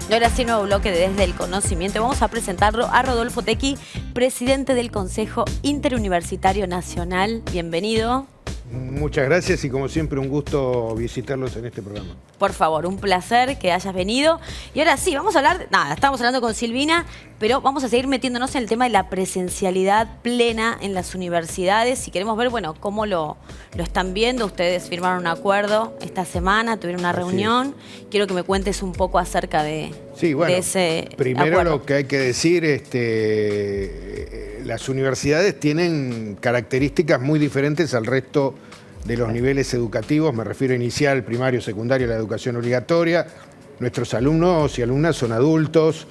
Y ahora sí, nuevo bloque de Desde el Conocimiento. Vamos a presentarlo a Rodolfo Tequi, presidente del Consejo Interuniversitario Nacional. Bienvenido. Muchas gracias y como siempre un gusto visitarlos en este programa. Por favor, un placer que hayas venido. Y ahora sí, vamos a hablar, estamos hablando con Silvina, pero vamos a seguir metiéndonos en el tema de la presencialidad plena en las universidades. Y queremos ver, bueno, cómo lo están viendo. Ustedes firmaron un acuerdo esta semana, tuvieron una reunión. Quiero que me cuentes un poco acerca de ese primero acuerdo. Lo que hay que decir, las universidades tienen características muy diferentes al resto de los niveles educativos, me refiero a inicial, primario, secundario, la educación obligatoria. Nuestros alumnos y alumnas son adultos,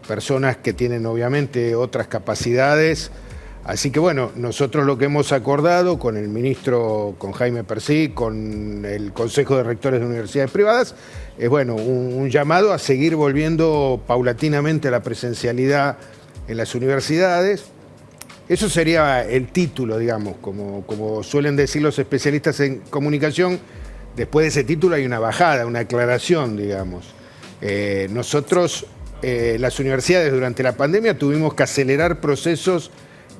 personas que tienen obviamente otras capacidades. Así que bueno, nosotros lo que hemos acordado con el ministro, con Jaime Persí, con el Consejo de Rectores de Universidades Privadas, es bueno, un llamado a seguir volviendo paulatinamente a la presencialidad en las universidades. Eso sería el título, digamos, como suelen decir los especialistas en comunicación. Después de ese título hay una bajada, una aclaración, digamos. Nosotros, las universidades durante la pandemia tuvimos que acelerar procesos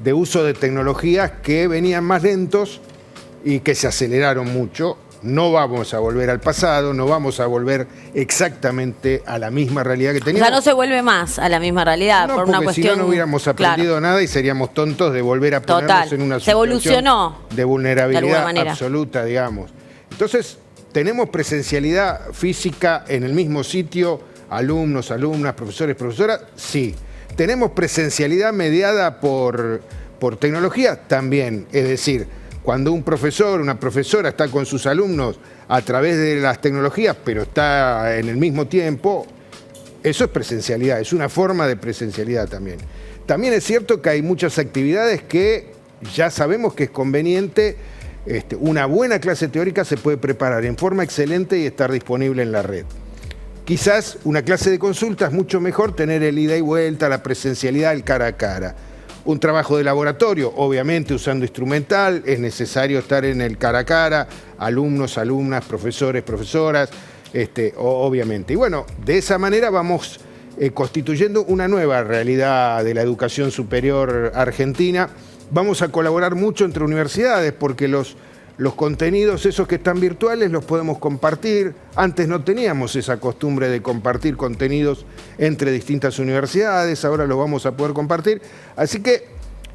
de uso de tecnologías que venían más lentos y que se aceleraron mucho. No vamos a volver al pasado, no vamos a volver exactamente a la misma realidad que teníamos. O sea, no se vuelve más a la misma realidad por una cuestión... si no, no hubiéramos aprendido nada y seríamos tontos de volver a ponernos en una situación de vulnerabilidad absoluta, digamos. Entonces, tenemos presencialidad física en el mismo sitio, alumnos, alumnas, profesores, profesoras, sí. ¿Tenemos presencialidad mediada por tecnología? También, es decir, cuando un profesor, una profesora está con sus alumnos a través de las tecnologías, pero está en el mismo tiempo, eso es presencialidad, es una forma de presencialidad también. También es cierto que hay muchas actividades que ya sabemos que es conveniente, una buena clase teórica se puede preparar en forma excelente y estar disponible en la red. Quizás una clase de consulta es mucho mejor tener el ida y vuelta, la presencialidad, el cara a cara. Un trabajo de laboratorio, obviamente usando instrumental, es necesario estar en el cara a cara, alumnos, alumnas, profesores, profesoras, obviamente. Y bueno, de esa manera vamos constituyendo una nueva realidad de la educación superior argentina. Vamos a colaborar mucho entre universidades porque los contenidos esos que están virtuales los podemos compartir. Antes no teníamos esa costumbre de compartir contenidos entre distintas universidades, ahora los vamos a poder compartir. Así que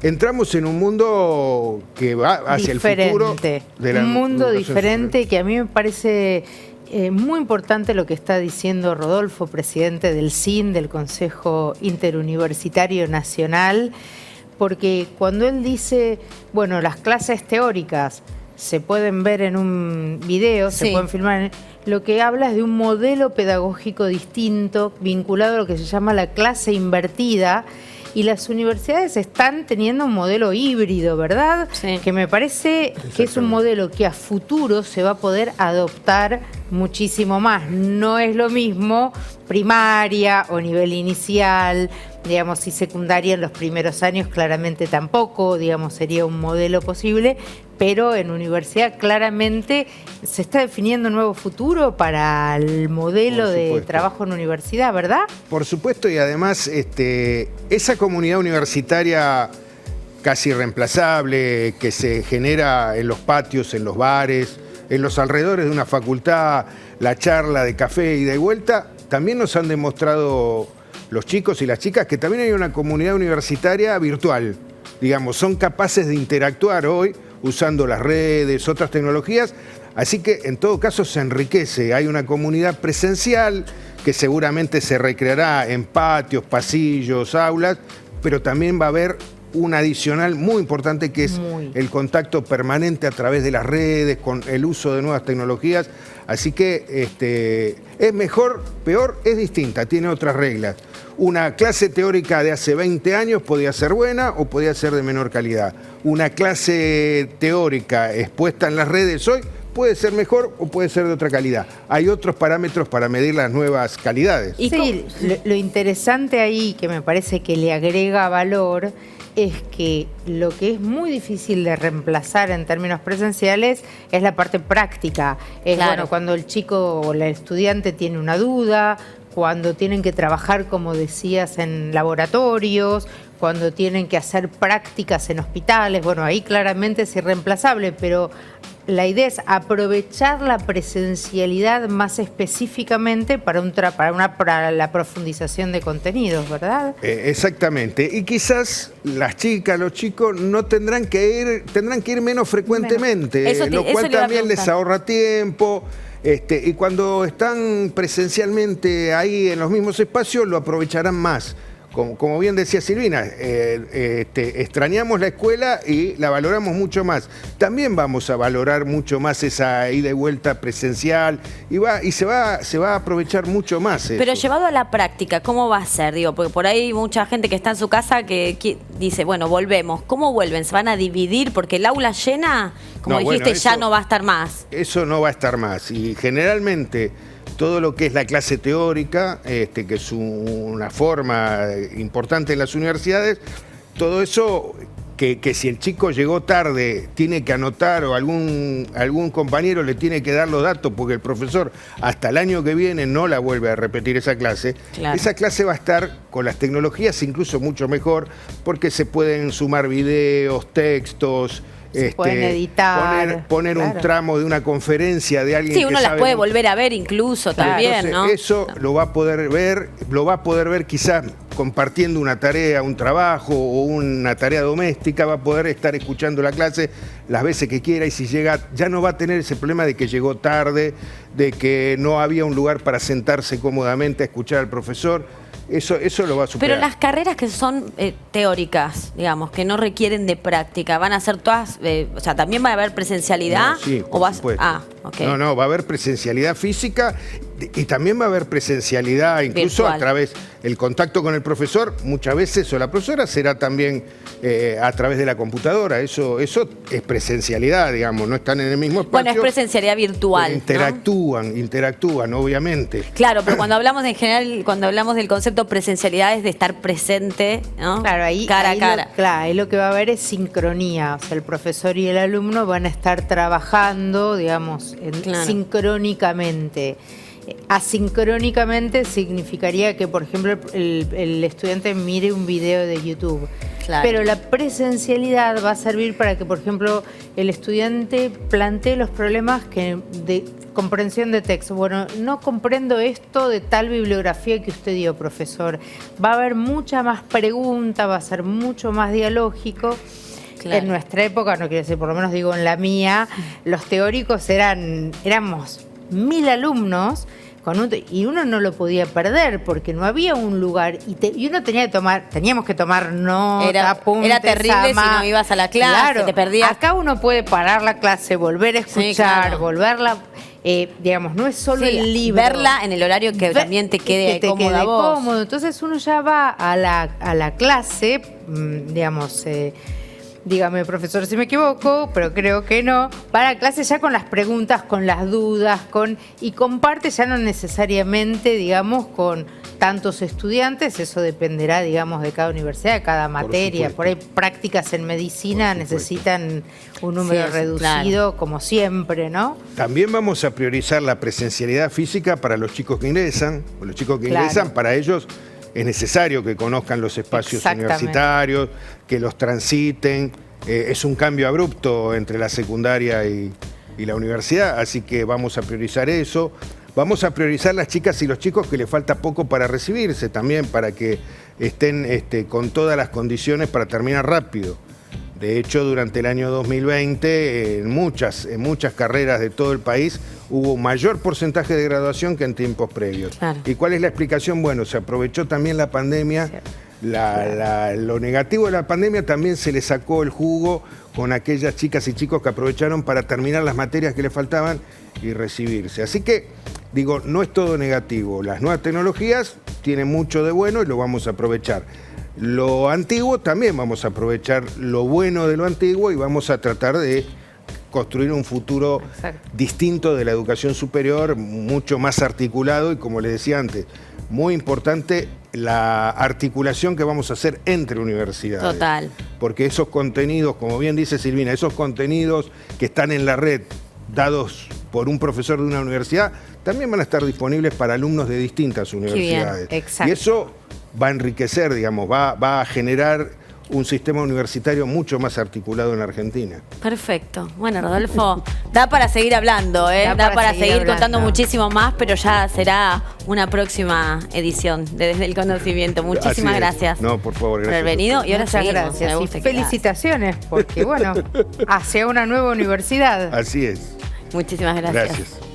entramos en un mundo que va hacia el futuro. Un mundo diferente que a mí me parece muy importante lo que está diciendo Rodolfo, presidente del CIN, del Consejo Interuniversitario Nacional, porque cuando él dice, bueno, las clases teóricas se pueden ver en un video, se pueden filmar. Lo que habla es de un modelo pedagógico distinto, vinculado a lo que se llama la clase invertida, y las universidades están teniendo un modelo híbrido, ¿verdad? Sí. Que me parece que es un modelo que a futuro se va a poder adoptar muchísimo más. No es lo mismo primaria o nivel inicial, digamos, y secundaria en los primeros años claramente tampoco, digamos, sería un modelo posible, pero en universidad claramente se está definiendo un nuevo futuro para el modelo de trabajo en universidad, ¿verdad? Por supuesto, y además esa comunidad universitaria casi reemplazable que se genera en los patios, en los bares, en los alrededores de una facultad, la charla de café ida y vuelta, también nos han demostrado los chicos y las chicas que también hay una comunidad universitaria virtual. Digamos, son capaces de interactuar hoy usando las redes, otras tecnologías, así que en todo caso se enriquece. Hay una comunidad presencial que seguramente se recreará en patios, pasillos, aulas, pero también va a haber un adicional muy importante que es el contacto permanente a través de las redes, con el uso de nuevas tecnologías. Así que es mejor, peor, es distinta, tiene otras reglas. Una clase teórica de hace 20 años podía ser buena o podía ser de menor calidad. Una clase teórica expuesta en las redes hoy puede ser mejor o puede ser de otra calidad. Hay otros parámetros para medir las nuevas calidades. Sí, lo interesante ahí, que me parece que le agrega valor, es que lo que es muy difícil de reemplazar en términos presenciales es la parte práctica. Es bueno, cuando el chico o el estudiante tiene una duda, cuando tienen que trabajar, como decías, en laboratorios, cuando tienen que hacer prácticas en hospitales. Bueno, ahí claramente es irreemplazable, pero la idea es aprovechar la presencialidad más específicamente para la profundización de contenidos, ¿verdad? Exactamente. Y quizás las chicas, los chicos no tendrán que ir menos frecuentemente, lo cual también les ahorra tiempo. Y cuando están presencialmente ahí en los mismos espacios, lo aprovecharán más. Como bien decía Silvina, extrañamos la escuela y la valoramos mucho más. También vamos a valorar mucho más esa ida y vuelta presencial y se va a aprovechar mucho más eso. Pero llevado a la práctica, ¿cómo va a ser? Digo, porque por ahí hay mucha gente que está en su casa que dice, bueno, volvemos. ¿Cómo vuelven? ¿Se van a dividir? Porque el aula llena, como dijiste, ya no va a estar más. Eso no va a estar más. Y generalmente todo lo que es la clase teórica, que es una forma importante en las universidades, todo eso que si el chico llegó tarde tiene que anotar o algún compañero le tiene que dar los datos porque el profesor hasta el año que viene no la vuelve a repetir esa clase. Claro. Esa clase va a estar con las tecnologías incluso mucho mejor porque se pueden sumar videos, textos, se pueden editar, poner claro, un tramo de una conferencia de alguien que uno las puede volver a ver incluso también, entonces, ¿no? Eso lo va a poder ver quizás compartiendo una tarea, un trabajo o una tarea doméstica, va a poder estar escuchando la clase las veces que quiera y si llega, ya no va a tener ese problema de que llegó tarde, de que no había un lugar para sentarse cómodamente a escuchar al profesor. Eso lo va a superar. Pero las carreras que son teóricas, digamos, que no requieren de práctica, ¿van a ser todas, o sea, también va a haber presencialidad? No, sí, por supuesto. Okay. No, va a haber presencialidad física y también va a haber presencialidad incluso virtual. A través del contacto con el profesor, muchas veces, o la profesora será también a través de la computadora. Eso es presencialidad, digamos, no están en el mismo espacio. Bueno, es presencialidad virtual. Interactúan, obviamente. Claro, pero cuando hablamos en general, cuando hablamos del concepto presencialidad es de estar presente, ¿no? Claro, cara a cara. Claro, ahí lo que va a haber es sincronía. O sea, el profesor y el alumno van a estar trabajando, digamos, sincrónicamente. Asincrónicamente significaría que, por ejemplo, el estudiante mire un video de YouTube. Claro. Pero la presencialidad va a servir para que, por ejemplo, el estudiante plantee los problemas de comprensión de texto. Bueno, no comprendo esto de tal bibliografía que usted dio, profesor. Va a haber mucha más pregunta, va a ser mucho más dialógico. Claro. En nuestra época, no quiero decir, por lo menos digo en la mía, los teóricos éramos 1000 alumnos y uno no lo podía perder porque no había un lugar y uno teníamos que tomar nota, apuntes. Era terrible si no ibas a la clase, claro, te perdías. Acá uno puede parar la clase, volver a escuchar, volverla, digamos, no es solo el libro. Verla en el horario que también te quede cómodo. Entonces uno ya va a la clase, digamos, dígame, profesor, si me equivoco, pero creo que no. Va a la clase ya con las preguntas, con las dudas, y comparte ya no necesariamente, digamos, con tantos estudiantes. Eso dependerá, digamos, de cada universidad, de cada materia. Por ahí prácticas en medicina necesitan un número reducido, como siempre, ¿no? También vamos a priorizar la presencialidad física para los chicos que ingresan. Los chicos que ingresan, para ellos es necesario que conozcan los espacios universitarios, que los transiten. Es un cambio abrupto entre la secundaria y la universidad, así que vamos a priorizar eso. Vamos a priorizar las chicas y los chicos que les falta poco para recibirse también, para que estén con todas las condiciones para terminar rápido. De hecho, durante el año 2020, en muchas carreras de todo el país, hubo mayor porcentaje de graduación que en tiempos previos. Claro. ¿Y cuál es la explicación? Bueno, se aprovechó también la pandemia. Lo negativo de la pandemia también se le sacó el jugo con aquellas chicas y chicos que aprovecharon para terminar las materias que les faltaban y recibirse. Así que, digo, no es todo negativo. Las nuevas tecnologías tienen mucho de bueno y lo vamos a aprovechar. Lo antiguo también vamos a aprovechar lo bueno de lo antiguo y vamos a tratar de construir un futuro distinto de la educación superior, mucho más articulado y, como les decía antes, muy importante la articulación que vamos a hacer entre universidades. Total. Porque esos contenidos, como bien dice Silvina, esos contenidos que están en la red, dados por un profesor de una universidad, también van a estar disponibles para alumnos de distintas universidades. Exacto. Y eso va a enriquecer, digamos, va a generar un sistema universitario mucho más articulado en la Argentina. Perfecto. Bueno, Rodolfo, da para seguir hablando, ¿eh? Da para seguir contando muchísimo más, pero ya será una próxima edición de Desde el Conocimiento. Muchísimas gracias. No, por favor, gracias. Por haber venido y ahora seguimos. Gracias. Y felicitaciones, porque bueno, hacia una nueva universidad. Así es. Muchísimas gracias. Gracias.